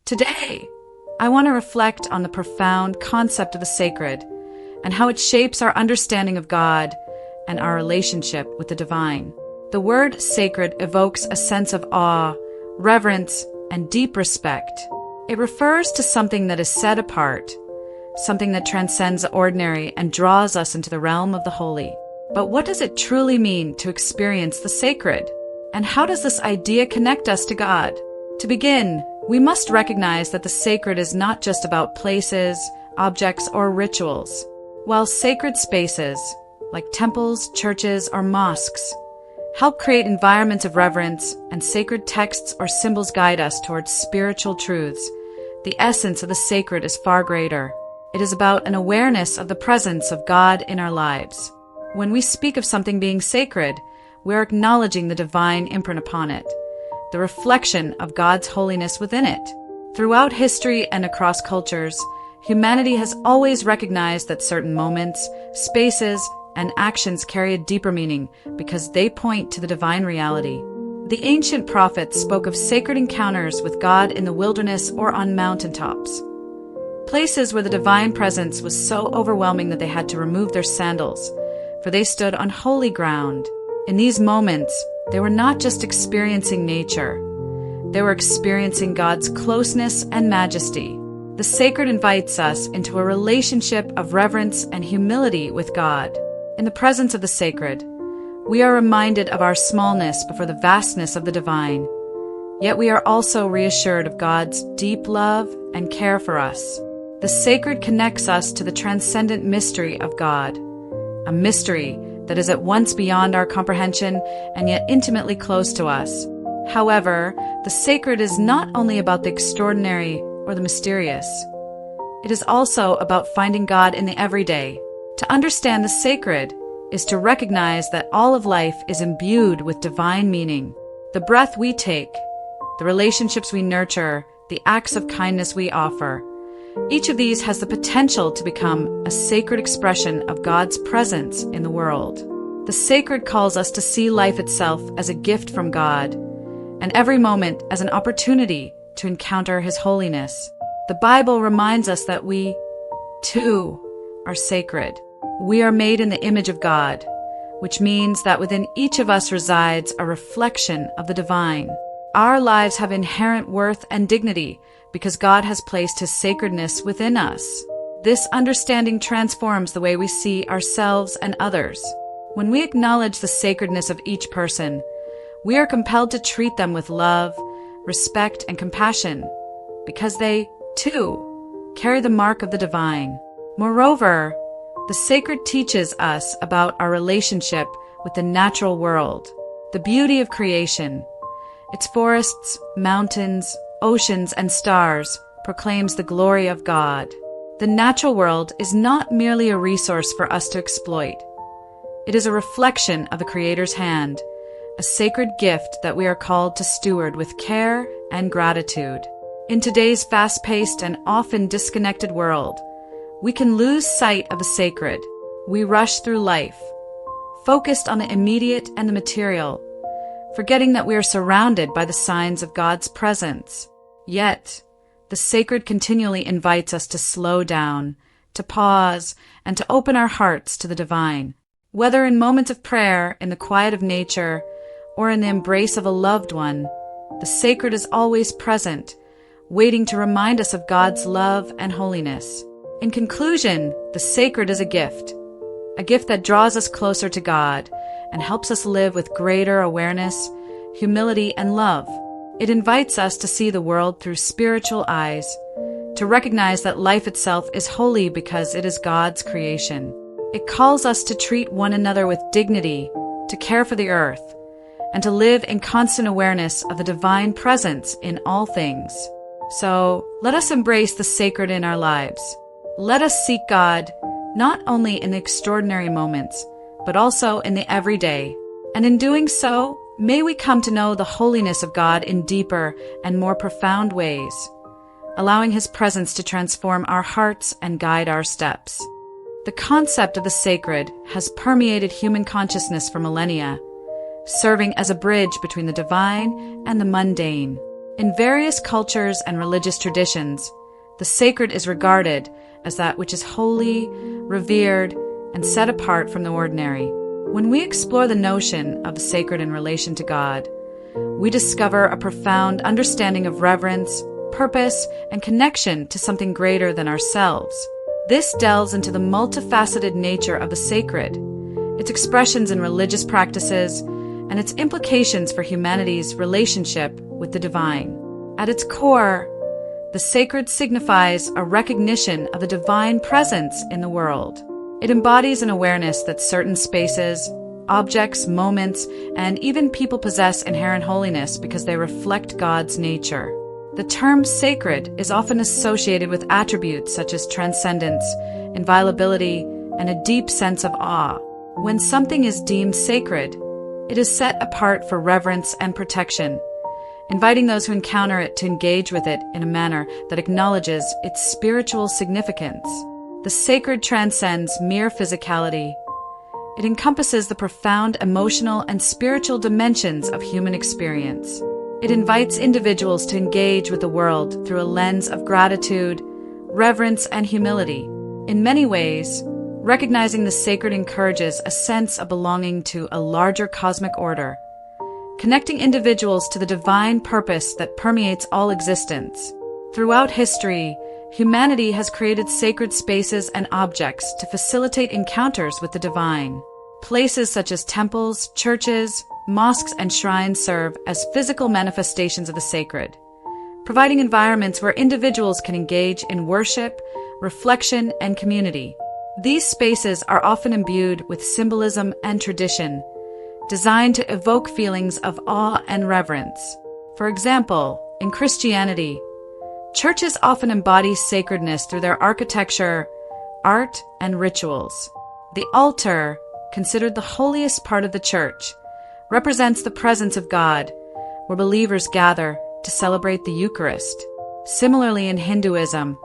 Today, I want to reflect on the profound concept of the sacred and how it shapes our understanding of God and our relationship with the divine. The word sacred evokes a sense of awe, reverence, and deep respect. It refers to something that is set apart, something that transcends the ordinary and draws us into the realm of the holy. But what does it truly mean to experience the sacred? And how does this idea connect us to God? To begin, we must recognize that the sacred is not just about places, objects, or rituals. While sacred spaces, like temples, churches, or mosques, help create environments of reverence, and sacred texts or symbols guide us towards spiritual truths, the essence of the sacred is far greater. It is about an awareness of the presence of God in our lives. When we speak of something being sacred, we are acknowledging the divine imprint upon it, the reflection of God's holiness within it. Throughout history and across cultures, humanity has always recognized that certain moments, spaces, and actions carry a deeper meaning because they point to the divine reality. The ancient prophets spoke of sacred encounters with God in the wilderness or on mountaintops, places where the divine presence was so overwhelming that they had to remove their sandals, for they stood on holy ground. In these moments, they were not just experiencing nature, they were experiencing God's closeness and majesty. The sacred invites us into a relationship of reverence and humility with God. In the presence of the sacred, we are reminded of our smallness before the vastness of the divine, yet we are also reassured of God's deep love and care for us. The sacred connects us to the transcendent mystery of God, a mystery that is at once beyond our comprehension and yet intimately close to us. However, the sacred is not only about the extraordinary or the mysterious. It is also about finding God in the everyday. To understand the sacred is to recognize that all of life is imbued with divine meaning. The breath we take, the relationships we nurture, the acts of kindness we offer, each of these has the potential to become a sacred expression of God's presence in the world. The sacred calls us to see life itself as a gift from God, and every moment as an opportunity to encounter His holiness. The Bible reminds us that we, too, are sacred. We are made in the image of God, which means that within each of us resides a reflection of the divine. Our lives have inherent worth and dignity because God has placed His sacredness within us. This understanding transforms the way we see ourselves and others. When we acknowledge the sacredness of each person, we are compelled to treat them with love, respect, and compassion, because they, too, carry the mark of the divine. Moreover, the sacred teaches us about our relationship with the natural world, the beauty of creation. Its forests, mountains, oceans, and stars proclaims the glory of God. The natural world is not merely a resource for us to exploit. It is a reflection of the Creator's hand, a sacred gift that we are called to steward with care and gratitude. In today's fast-paced and often disconnected world, we can lose sight of the sacred. We rush through life, focused on the immediate and the material, forgetting that we are surrounded by the signs of God's presence. Yet, the sacred continually invites us to slow down, to pause, and to open our hearts to the divine. Whether in moments of prayer, in the quiet of nature, or in the embrace of a loved one, the sacred is always present, waiting to remind us of God's love and holiness. In conclusion, the sacred is a gift that draws us closer to God and helps us live with greater awareness, humility, and love. It invites us to see the world through spiritual eyes, to recognize that life itself is holy because it is God's creation. It calls us to treat one another with dignity, to care for the earth, and to live in constant awareness of the divine presence in all things. So, let us embrace the sacred in our lives. Let us seek God, not only in the extraordinary moments, but also in the everyday. And in doing so, may we come to know the holiness of God in deeper and more profound ways, allowing His presence to transform our hearts and guide our steps. The concept of the sacred has permeated human consciousness for millennia, serving as a bridge between the divine and the mundane. In various cultures and religious traditions, the sacred is regarded as that which is holy, revered, and set apart from the ordinary. When we explore the notion of the sacred in relation to God, we discover a profound understanding of reverence, purpose, and connection to something greater than ourselves. This delves into the multifaceted nature of the sacred, its expressions in religious practices, and its implications for humanity's relationship with the divine. At its core, the sacred signifies a recognition of the divine presence in the world. It embodies an awareness that certain spaces, objects, moments, and even people possess inherent holiness because they reflect God's nature. The term sacred is often associated with attributes such as transcendence, inviolability, and a deep sense of awe. When something is deemed sacred, it is set apart for reverence and protection, inviting those who encounter it to engage with it in a manner that acknowledges its spiritual significance. The sacred transcends mere physicality. It encompasses the profound emotional and spiritual dimensions of human experience. It invites individuals to engage with the world through a lens of gratitude, reverence, and humility. In many ways, recognizing the sacred encourages a sense of belonging to a larger cosmic order, connecting individuals to the divine purpose that permeates all existence. Throughout history, humanity has created sacred spaces and objects to facilitate encounters with the divine. Places such as temples, churches, mosques, and shrines serve as physical manifestations of the sacred, providing environments where individuals can engage in worship, reflection, and community. These spaces are often imbued with symbolism and tradition, designed to evoke feelings of awe and reverence. For example, in Christianity, churches often embody sacredness through their architecture, art, and rituals. The altar, considered the holiest part of the church, represents the presence of God, where believers gather to celebrate the Eucharist. Similarly, in Hinduism,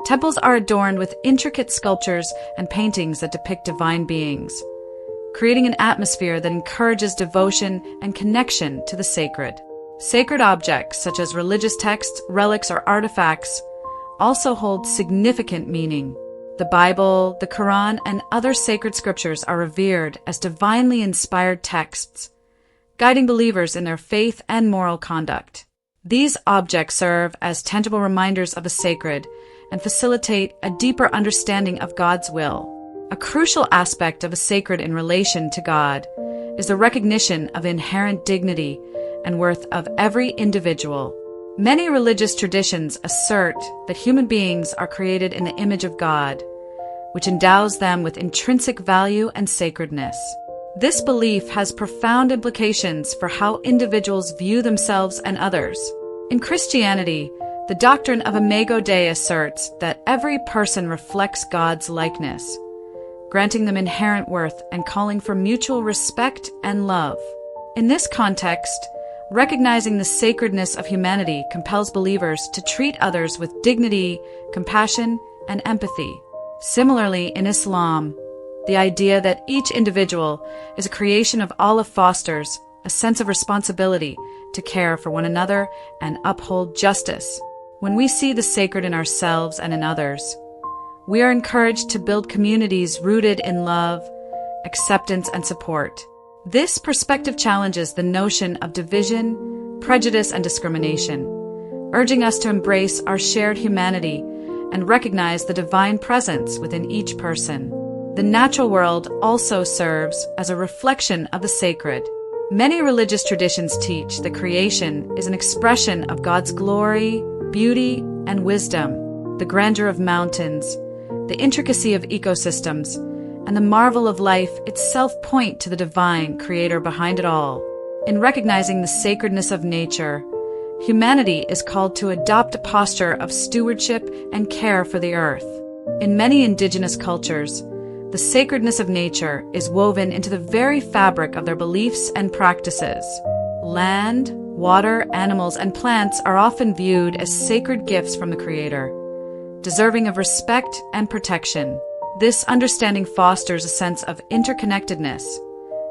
temples are adorned with intricate sculptures and paintings that depict divine beings, creating an atmosphere that encourages devotion and connection to the sacred. Sacred objects, such as religious texts, relics, or artifacts, also hold significant meaning. The Bible, the Quran, and other sacred scriptures are revered as divinely inspired texts, guiding believers in their faith and moral conduct. These objects serve as tangible reminders of the sacred and facilitate a deeper understanding of God's will. A crucial aspect of a sacred in relation to God is the recognition of the inherent dignity and worth of every individual. Many religious traditions assert that human beings are created in the image of God, which endows them with intrinsic value and sacredness. This belief has profound implications for how individuals view themselves and others. In Christianity, the doctrine of Imago Dei asserts that every person reflects God's likeness, granting them inherent worth and calling for mutual respect and love. In this context, recognizing the sacredness of humanity compels believers to treat others with dignity, compassion, and empathy. Similarly, in Islam, the idea that each individual is a creation of Allah fosters a sense of responsibility to care for one another and uphold justice. When we see the sacred in ourselves and in others, we are encouraged to build communities rooted in love, acceptance, and support. This perspective challenges the notion of division, prejudice, and discrimination, urging us to embrace our shared humanity and recognize the divine presence within each person. The natural world also serves as a reflection of the sacred. Many religious traditions teach that creation is an expression of God's glory, beauty, and wisdom. The grandeur of mountains, the intricacy of ecosystems, and the marvel of life itself point to the divine creator behind it all. In recognizing the sacredness of nature, humanity is called to adopt a posture of stewardship and care for the earth. In many indigenous cultures, the sacredness of nature is woven into the very fabric of their beliefs and practices. Land, water, animals, and plants are often viewed as sacred gifts from the Creator, deserving of respect and protection. This understanding fosters a sense of interconnectedness,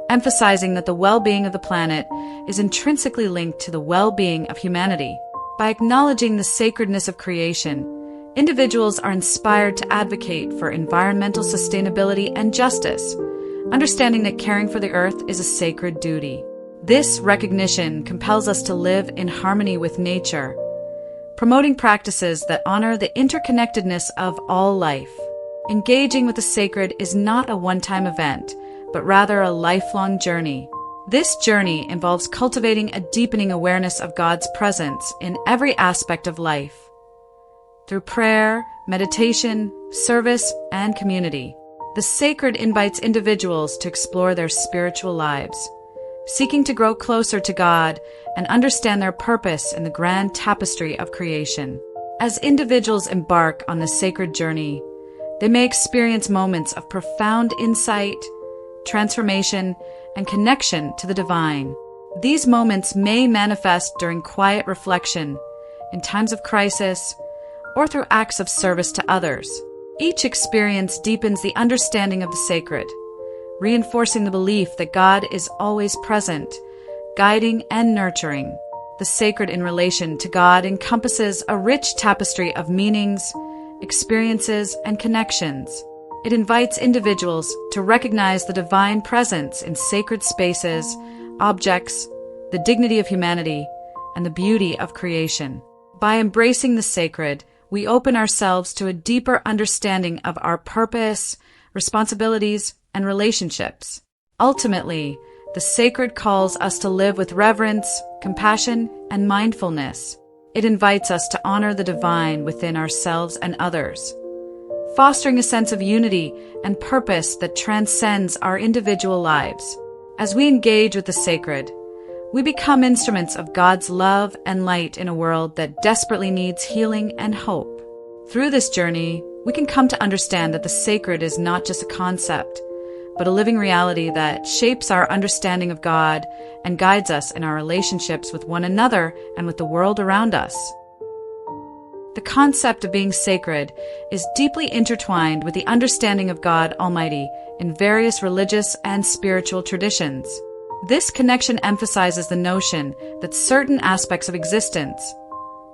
emphasizing that the well-being of the planet is intrinsically linked to the well-being of humanity. By acknowledging the sacredness of creation, individuals are inspired to advocate for environmental sustainability and justice, understanding that caring for the earth is a sacred duty. This recognition compels us to live in harmony with nature, promoting practices that honor the interconnectedness of all life. Engaging with the sacred is not a one-time event, but rather a lifelong journey. This journey involves cultivating a deepening awareness of God's presence in every aspect of life. Through prayer, meditation, service, and community, the sacred invites individuals to explore their spiritual lives, seeking to grow closer to God and understand their purpose in the grand tapestry of creation. As individuals embark on this sacred journey, they may experience moments of profound insight, transformation, and connection to the divine. These moments may manifest during quiet reflection, in times of crisis, or through acts of service to others. Each experience deepens the understanding of the sacred, reinforcing the belief that God is always present, guiding and nurturing. The sacred in relation to God encompasses a rich tapestry of meanings, experiences, and connections. It invites individuals to recognize the divine presence in sacred spaces, objects, the dignity of humanity, and the beauty of creation. By embracing the sacred, we open ourselves to a deeper understanding of our purpose, responsibilities, and relationships. Ultimately, the sacred calls us to live with reverence, compassion, and mindfulness. It invites us to honor the divine within ourselves and others, fostering a sense of unity and purpose that transcends our individual lives. As we engage with the sacred, we become instruments of God's love and light in a world that desperately needs healing and hope. Through this journey, we can come to understand that the sacred is not just a concept, but a living reality that shapes our understanding of God and guides us in our relationships with one another and with the world around us. The concept of being sacred is deeply intertwined with the understanding of God Almighty in various religious and spiritual traditions. This connection emphasizes the notion that certain aspects of existence,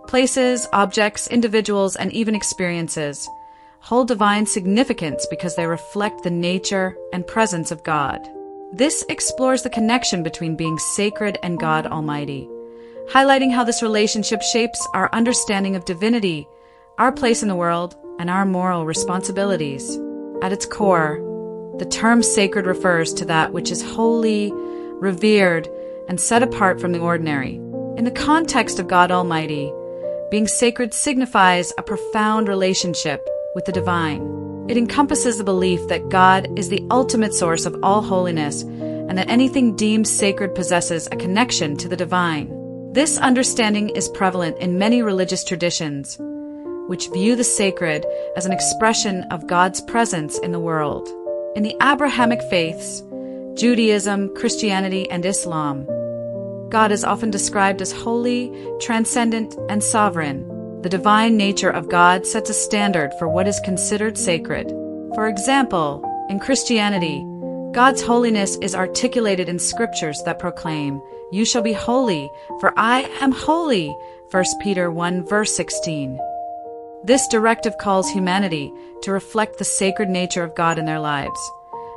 places, objects, individuals, and even experiences, hold divine significance because they reflect the nature and presence of God. This explores the connection between being sacred and God Almighty, highlighting how this relationship shapes our understanding of divinity, our place in the world, and our moral responsibilities. At its core, the term sacred refers to that which is holy, revered, and set apart from the ordinary. In the context of God Almighty, being sacred signifies a profound relationship with the divine. It encompasses the belief that God is the ultimate source of all holiness and that anything deemed sacred possesses a connection to the divine. This understanding is prevalent in many religious traditions, which view the sacred as an expression of God's presence in the world. In the Abrahamic faiths, Judaism, Christianity, and Islam, God is often described as holy, transcendent, and sovereign. The divine nature of God sets a standard for what is considered sacred. For example, in Christianity, God's holiness is articulated in scriptures that proclaim, "You shall be holy, for I am holy," 1 Peter 1 verse 16. This directive calls humanity to reflect the sacred nature of God in their lives,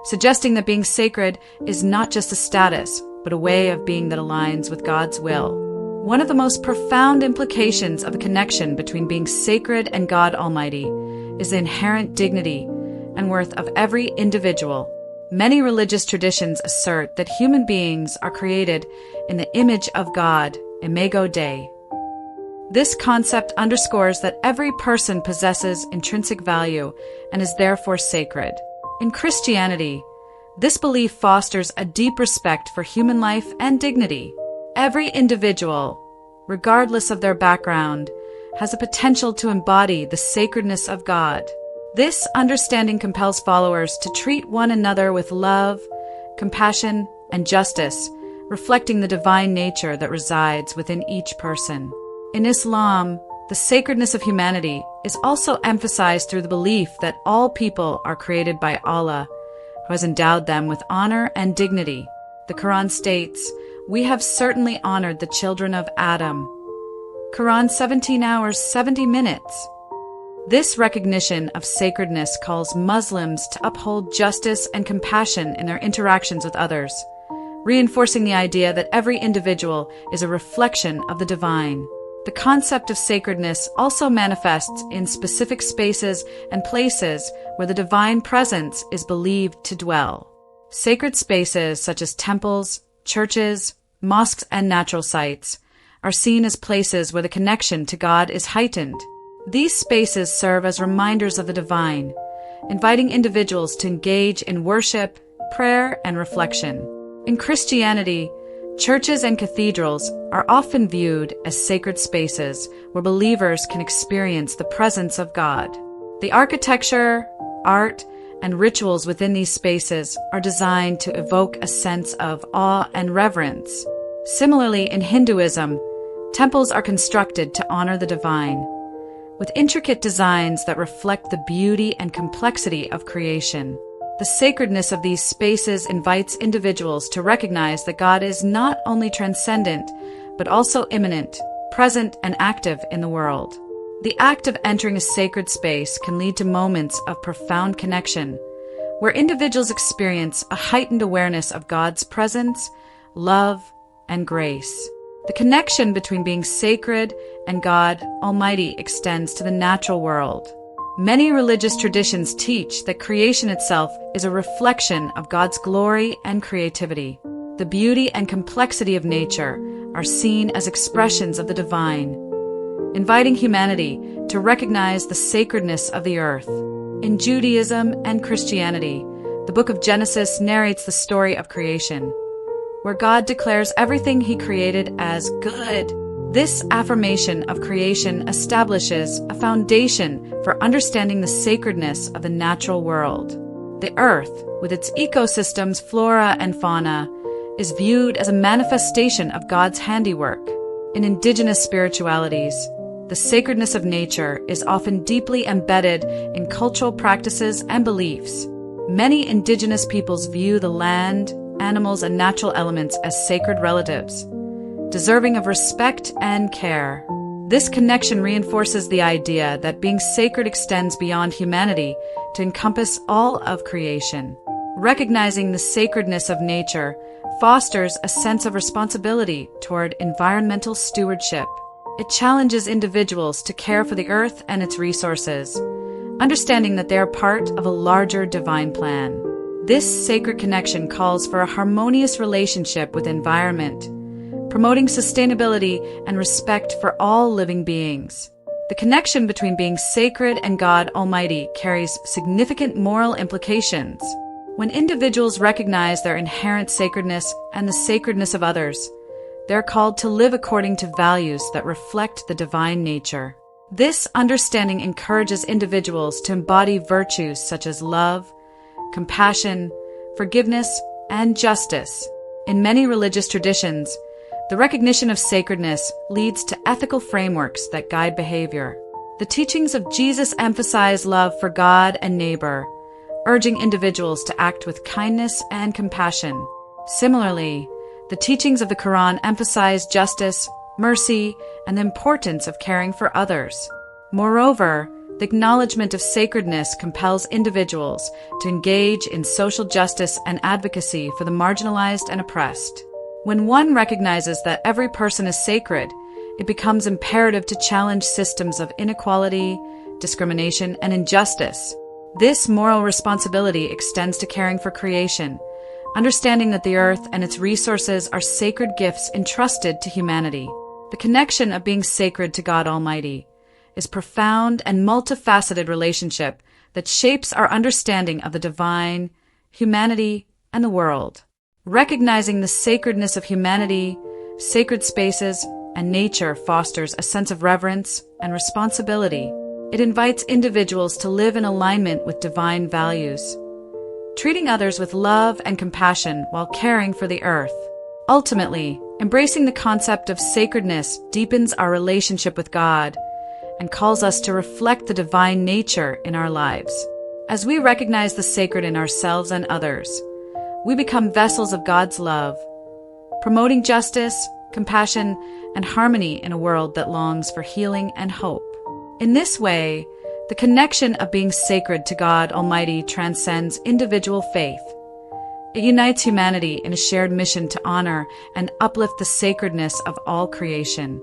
suggesting that being sacred is not just a status, but a way of being that aligns with God's will. One of the most profound implications of the connection between being sacred and God Almighty is the inherent dignity and worth of every individual. Many religious traditions assert that human beings are created in the image of God, Imago Dei. This concept underscores that every person possesses intrinsic value and is therefore sacred. In Christianity, this belief fosters a deep respect for human life and dignity. Every individual, regardless of their background, has the potential to embody the sacredness of God. This understanding compels followers to treat one another with love, compassion, and justice, reflecting the divine nature that resides within each person. In Islam, the sacredness of humanity is also emphasized through the belief that all people are created by Allah, who has endowed them with honor and dignity. The Quran states, "We have certainly honored the children of Adam." Quran 17 hours 70 minutes. This recognition of sacredness calls Muslims to uphold justice and compassion in their interactions with others, reinforcing the idea that every individual is a reflection of the divine. The concept of sacredness also manifests in specific spaces and places where the divine presence is believed to dwell. Sacred spaces such as temples, churches, mosques, and natural sites are seen as places where the connection to God is heightened. These spaces serve as reminders of the divine, inviting individuals to engage in worship, prayer, and reflection. In Christianity, churches and cathedrals are often viewed as sacred spaces where believers can experience the presence of God. The architecture, art, and rituals within these spaces are designed to evoke a sense of awe and reverence. Similarly, in Hinduism, temples are constructed to honor the divine, with intricate designs that reflect the beauty and complexity of creation. The sacredness of these spaces invites individuals to recognize that God is not only transcendent, but also immanent, present, and active in the world. The act of entering a sacred space can lead to moments of profound connection, where individuals experience a heightened awareness of God's presence, love, and grace. The connection between being sacred and God Almighty extends to the natural world. Many religious traditions teach that creation itself is a reflection of God's glory and creativity. The beauty and complexity of nature are seen as expressions of the divine, inviting humanity to recognize the sacredness of the earth. In Judaism and Christianity, the book of Genesis narrates the story of creation, where God declares everything He created as good. This affirmation of creation establishes a foundation for understanding the sacredness of the natural world. The earth, with its ecosystems, flora, and fauna, is viewed as a manifestation of God's handiwork. In indigenous spiritualities, the sacredness of nature is often deeply embedded in cultural practices and beliefs. Many indigenous peoples view the land, animals, and natural elements as sacred relatives, deserving of respect and care. This connection reinforces the idea that being sacred extends beyond humanity to encompass all of creation. Recognizing the sacredness of nature fosters a sense of responsibility toward environmental stewardship. It challenges individuals to care for the earth and its resources, understanding that they are part of a larger divine plan. This sacred connection calls for a harmonious relationship with environment, promoting sustainability and respect for all living beings. The connection between being sacred and God Almighty carries significant moral implications. When individuals recognize their inherent sacredness and the sacredness of others, they are called to live according to values that reflect the divine nature. This understanding encourages individuals to embody virtues such as love, compassion, forgiveness, and justice. In many religious traditions, the recognition of sacredness leads to ethical frameworks that guide behavior. The teachings of Jesus emphasize love for God and neighbor, urging individuals to act with kindness and compassion. Similarly, the teachings of the Quran emphasize justice, mercy, and the importance of caring for others. Moreover, the acknowledgement of sacredness compels individuals to engage in social justice and advocacy for the marginalized and oppressed. When one recognizes that every person is sacred, it becomes imperative to challenge systems of inequality, discrimination, and injustice. This moral responsibility extends to caring for creation, understanding that the earth and its resources are sacred gifts entrusted to humanity. The connection of being sacred to God Almighty is a profound and multifaceted relationship that shapes our understanding of the divine, humanity, and the world. Recognizing the sacredness of humanity, sacred spaces, and nature fosters a sense of reverence and responsibility. It invites individuals to live in alignment with divine values, treating others with love and compassion while caring for the earth. Ultimately, embracing the concept of sacredness deepens our relationship with God and calls us to reflect the divine nature in our lives. As we recognize the sacred in ourselves and others, we become vessels of God's love, promoting justice, compassion, and harmony in a world that longs for healing and hope. In this way, the connection of being sacred to God Almighty transcends individual faith. It unites humanity in a shared mission to honor and uplift the sacredness of all creation.